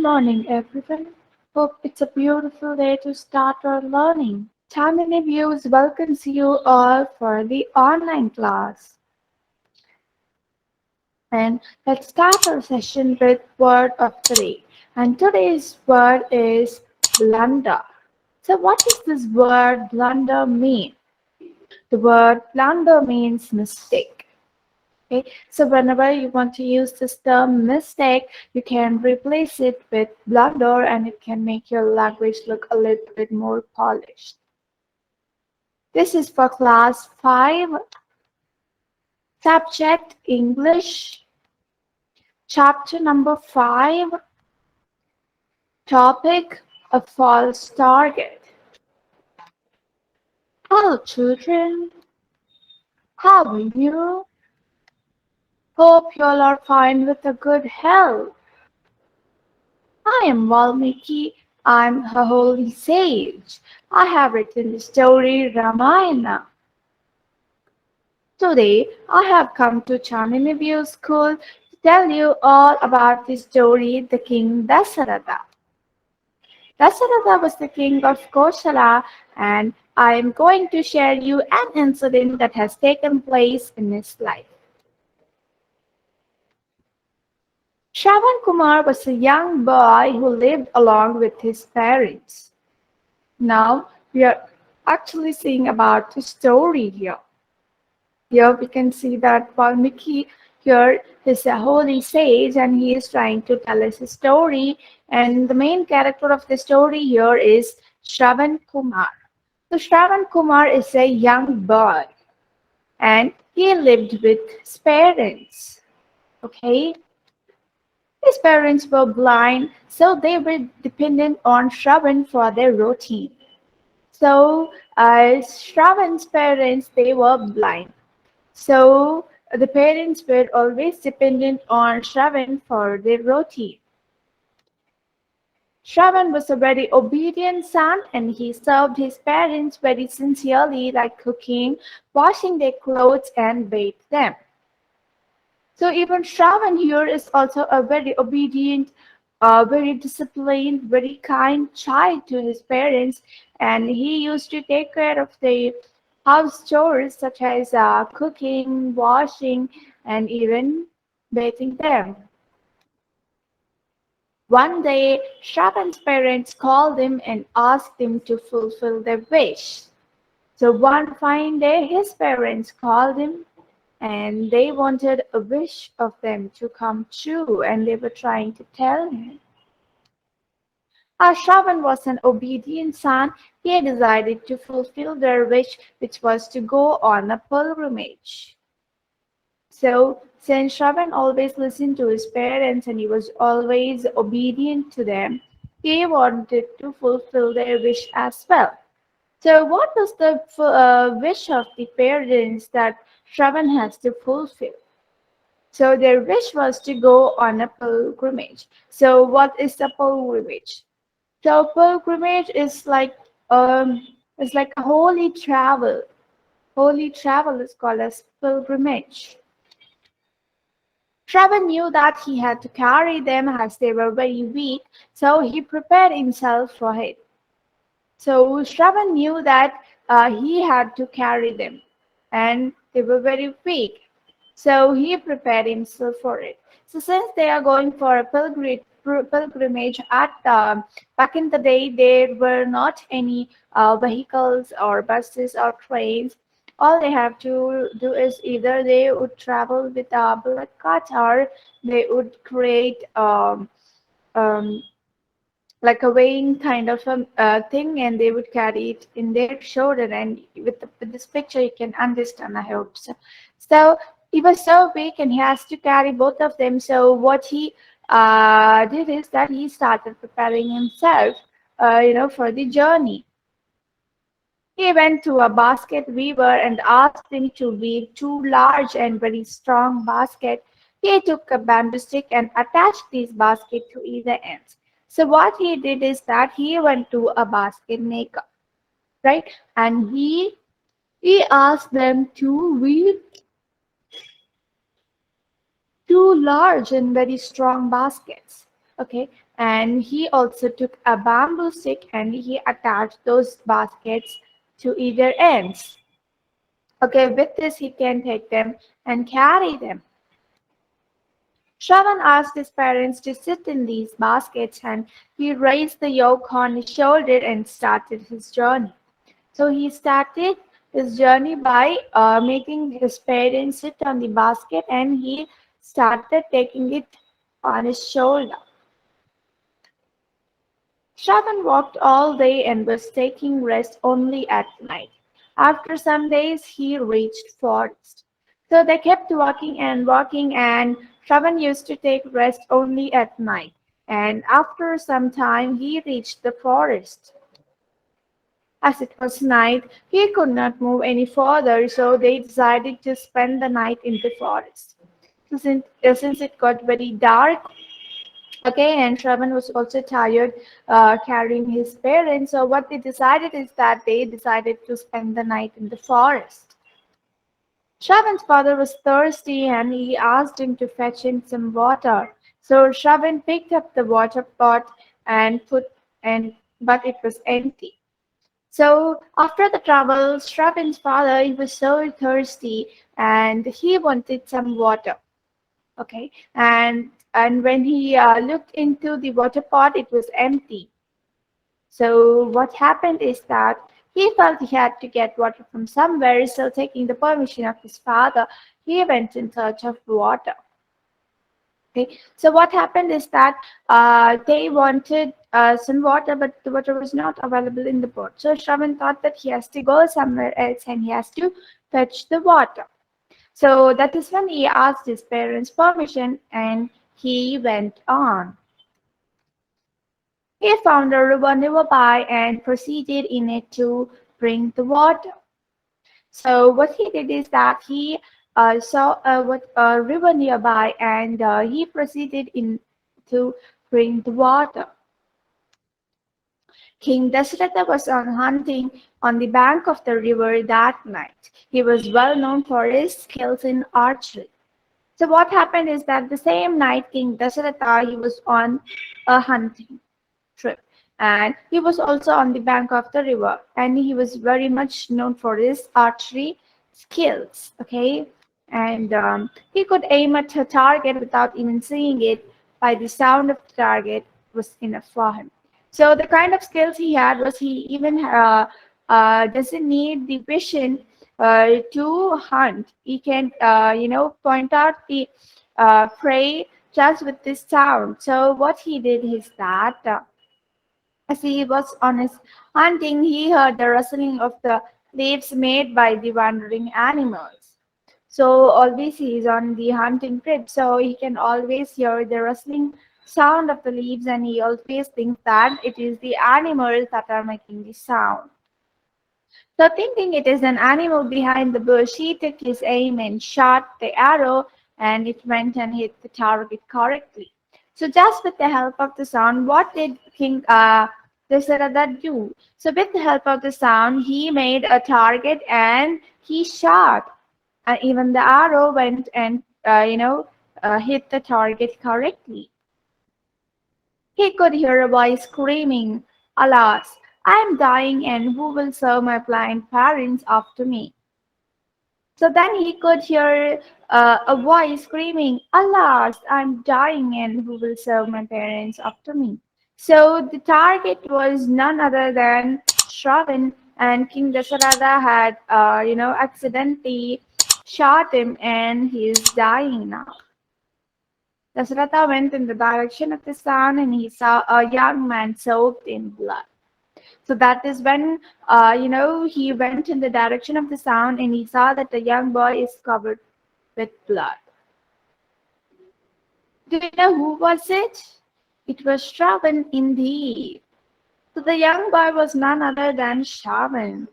morning, everyone. Hope it's a beautiful day to start our learning. Tamini Views welcomes you all for the online class. And let's start our session with word of the day. And today's word is blunder. So what does this word blunder mean? The word blunder means mistake. Okay, so whenever you want to use this term mistake, you can replace it with blunder and it can make your language look a little bit more polished. This is for class 5, subject English, chapter number 5, topic a false target. Hello children, how are you? Hope you all are fine with a good health. I am Valmiki. I'm a holy sage. I have written the story Ramayana. Today, I have come to Chamini View School to tell you all about the story The King Dasaratha. Dasaratha was the king of Kosala, and I am going to share you an incident that has taken place in his life. Shravan Kumar was a young boy who lived along with his parents. Now we are actually seeing about the story here. Here we can see that Valmiki here is a holy sage and he is trying to tell us a story, and the main character of the story here is Shravan Kumar. So Shravan Kumar is a young boy and he lived with his parents. Okay. His parents were blind, so they were dependent on Shravan for their routine. So, Shravan's parents, they were blind. So, the parents were always dependent on Shravan for their routine. Shravan was a very obedient son and he served his parents very sincerely, like cooking, washing their clothes, and bathed them. So even Shravan here is also a very obedient, very disciplined, very kind child to his parents, and he used to take care of the house chores such as cooking, washing, and even bathing them. One day, Shravan's parents called him and asked him to fulfill their wish. So one fine day, his parents called him and they wanted a wish of them to come true, and they were trying to tell him. Shravan was an obedient son. He decided to fulfill their wish, which was to go on a pilgrimage. So, since Shravan always listened to his parents and he was always obedient to them, he wanted to fulfill their wish as well. So, what was the wish of the parents that Shravan has to fulfill? So their wish was to go on a pilgrimage. So what is a pilgrimage? So pilgrimage is like a holy travel. Holy travel is called as pilgrimage. Shravan knew that he had to carry them as they were very weak, so he prepared himself for it. So Shravan knew that he had to carry them, and they were very weak. So he prepared himself for it. So since they are going for a pilgrimage at back in the day, there were not any vehicles or buses or trains. All they have to do is either they would travel with a bullock cart or they would create um, like a weighing kind of a thing, and they would carry it in their shoulder. And with this picture you can understand, I hope so. So he was so weak and he has to carry both of them. So what he did is that he started preparing himself for the journey. He went to a basket weaver and asked him to weave two large and very strong baskets. He took a bamboo stick and attached these baskets to either ends. So what he did is that he went to a basket maker, right? And he asked them to weave two large and very strong baskets. Okay, and he also took a bamboo stick and he attached those baskets to either ends. Okay, with this he can take them and carry them. Shravan asked his parents to sit in these baskets and he raised the yoke on his shoulder and started his journey. So he started his journey by making his parents sit on the basket and he started taking it on his shoulder. Shravan walked all day and was taking rest only at night. After some days, he reached forest. So they kept walking, and Shravan used to take rest only at night. And after some time, he reached the forest. As it was night, he could not move any further, so they decided to spend the night in the forest. Since it got very dark, okay, and Shravan was also tired carrying his parents. So what they decided is that they decided to spend the night in the forest. Shravan's father was thirsty and he asked him to fetch him some water. So Shravan picked up the water pot and put and but it was empty. So after the travel, Shravan's father he was so thirsty and he wanted some water. Okay, and when he looked into the water pot, it was empty. So what happened is that he felt he had to get water from somewhere. So taking the permission of his father, he went in search of water. Okay, so what happened is that they wanted some water, but the water was not available in the pot. So Shravan thought that he has to go somewhere else and he has to fetch the water. So that is when he asked his parents' permission and he went on. He found a river nearby and proceeded in it to bring the water. So what he did is that he saw a river nearby and he proceeded in to bring the water. King Dasharatha was on hunting on the bank of the river that night. He was well known for his skills in archery. So what happened is that the same night King Dasharatha he was on a hunting trip and he was also on the bank of the river and he was very much known for his archery skills. Okay, and he could aim at a target without even seeing it by the sound of the target was enough for him. So the kind of skills he had was he even doesn't need the vision to hunt. He can point out the prey just with this sound. So what he did is that as he was on his hunting, he heard the rustling of the leaves made by the wandering animals. So always he is on the hunting trip, so he can always hear the rustling sound of the leaves, and he always thinks that it is the animals that are making the sound. So thinking it is an animal behind the bush, he took his aim and shot the arrow, and it went and hit the target correctly. So just with the help of the sound, what did King Dasharatha do? So with the help of the sound, he made a target and he shot. And even the arrow went and hit the target correctly. He could hear a voice screaming, "Alas, I am dying, and who will serve my blind parents after me?" So then he could hear a voice screaming, "Alas, I'm dying, and who will serve my parents after me?" So the target was none other than Shravan, and King Dasharatha had, accidentally shot him, and he is dying now. Dasharatha went in the direction of the sound and he saw a young man soaked in blood. So that is when, he went in the direction of the sound and he saw that the young boy is covered with blood. Do you know who was it? It was Shravan indeed. So the young boy was none other than Shravan.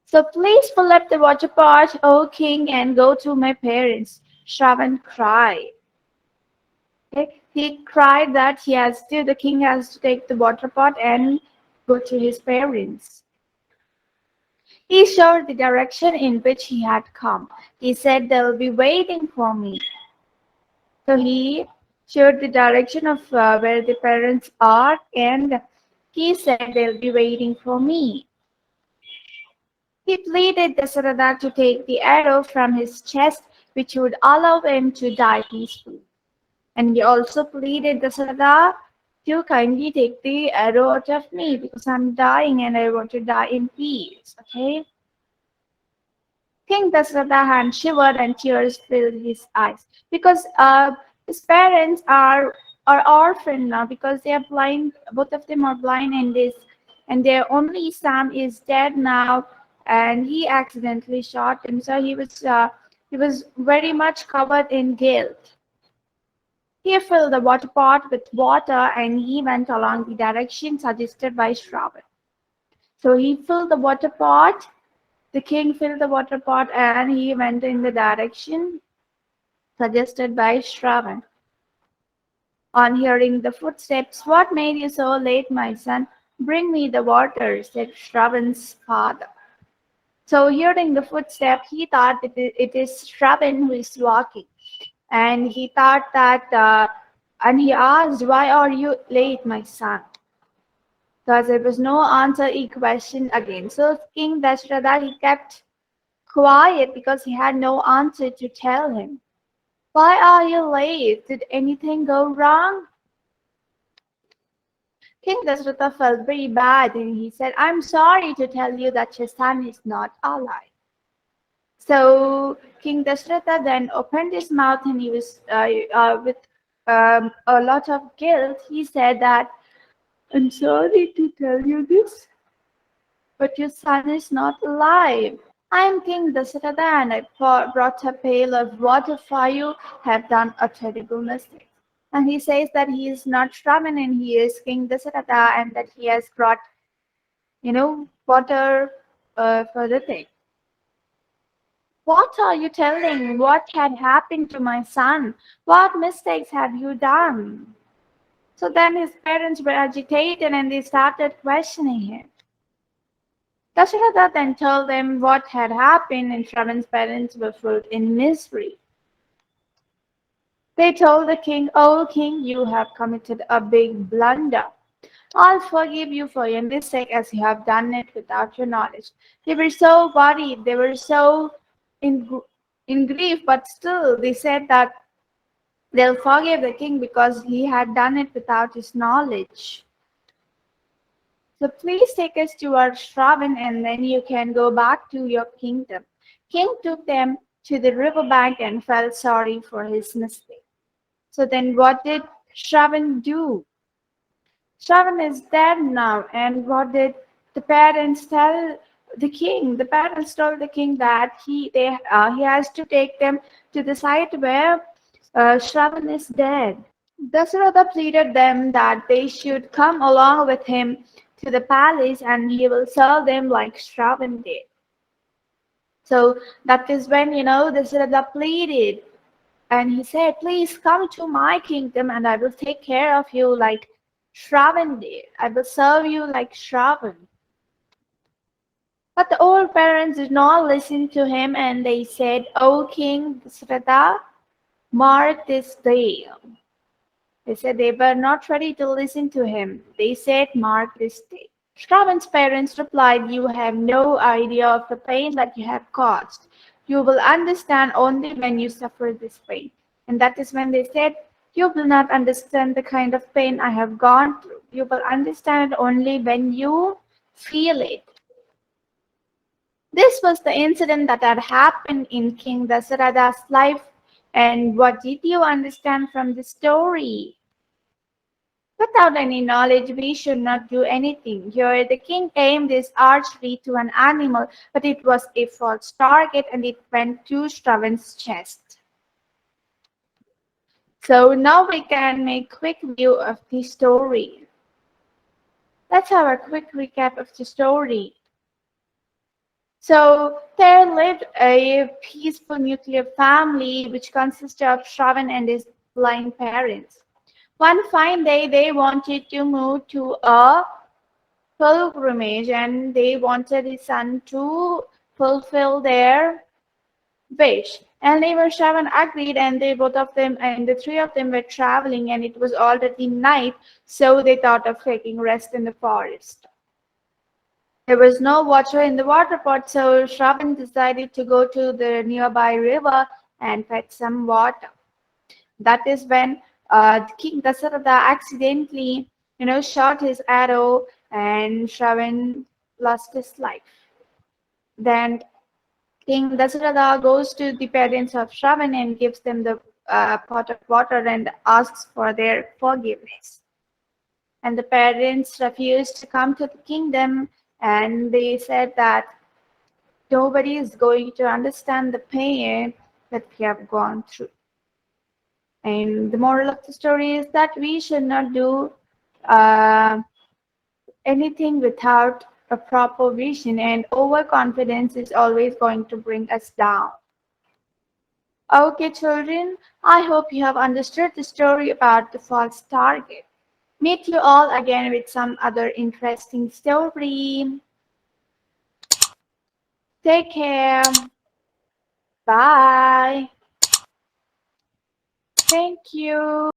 So please fill up the water pot, O king, and go to my parents. Shravan cried. Okay? He cried that the king has to take the water pot and go to his parents. He showed the direction in which he had come. He said they'll be waiting for me. So he showed the direction of where the parents are, and he said they'll be waiting for me. He pleaded Dasharatha to take the arrow from his chest, which would allow him to die peacefully. And he also pleaded Dasharatha to kindly take the arrow out of me because I'm dying and I want to die in peace. Okay? King Dasharatha had shivered and tears filled his eyes because his parents are orphaned now because they are blind. Both of them are blind, and their only son is dead now, and he accidentally shot him. So he was very much covered in guilt. He filled the water pot with water and he went along the direction suggested by Shravan. So he filled the water pot. The king filled the water pot and he went in the direction suggested by Shravan. On hearing the footsteps, "What made you so late, my son? Bring me the water," said Shravan's father. So hearing the footstep, he thought it is Shravan who is walking. And he thought that, and he asked, "Why are you late, my son?" Because there was no answer, he questioned again. So King Dasharatha, he kept quiet because he had no answer to tell him. "Why are you late? Did anything go wrong?" King Dasharatha felt very bad and he said, "I'm sorry to tell you that your son is not alive." So King Dasharatha then opened his mouth and he was with a lot of guilt. He said that, "I'm sorry to tell you this, but your son is not alive. I am King Dasharatha and I brought a pail of water for you. Have done a terrible mistake." And he says that he is not Shravan and he is King Dasharatha and that he has brought, water for the thing. "What are you telling? What had happened to my son? What mistakes have you done?" So then his parents were agitated and they started questioning him. Dasharatha then told them what had happened, and Shravan's parents were filled in misery. They told the king, "Oh king, you have committed a big blunder. I'll forgive you for your mistake as you have done it without your knowledge." They were so worried, they were so in, in grief, but still they said that they'll forgive the king because he had done it without his knowledge. "So please take us to our Shravan and then you can go back to your kingdom." King took them to the riverbank and felt sorry for his mistake. So then what did Shravan do? Shravan is dead now, and what did the parents tell the king? The parents told the king that he has to take them to the site where Shravan is dead. Dasharatha pleaded them that they should come along with him to the palace and he will serve them like Shravan did. So that is when, Dasharatha pleaded and he said, "Please come to my kingdom and I will take care of you like Shravan did. I will serve you like Shravan." But the old parents did not listen to him and they said, "O King Dasharatha, mark this day." They said they were not ready to listen to him. They said, "Mark this day." Shravan's parents replied, "You have no idea of the pain that you have caused. You will understand only when you suffer this pain." And that is when they said, "You will not understand the kind of pain I have gone through. You will understand it only when you feel it." This was the incident that had happened in King Dasharatha's life. And what did you understand from the story? Without any knowledge, we should not do anything. Here, the king aimed his archery to an animal, but it was a false target and it went to Shravan's chest. So now we can make quick view of the story. Let's have a quick recap of the story. So there lived a peaceful nuclear family which consisted of Shravan and his blind parents. One fine day, they wanted to move to a pilgrimage and they wanted his son to fulfill their wish. And even Shravan agreed, and they both of them and the three of them were traveling, and it was already night, so they thought of taking rest in the forest. There was no water in the water pot, so Shravan decided to go to the nearby river and fetch some water. That is when King Dasaratha accidentally, shot his arrow, and Shravan lost his life. Then King Dasaratha goes to the parents of Shravan and gives them the pot of water and asks for their forgiveness. And the parents refused to come to the kingdom, and they said that nobody is going to understand the pain that we have gone through. And the moral of the story is that we should not do uh, anything without a proper vision, and overconfidence is always going to bring us down. Okay, children, I hope you have understood the story about the false target. Meet you all again with some other interesting story. Take care. Bye. Thank you.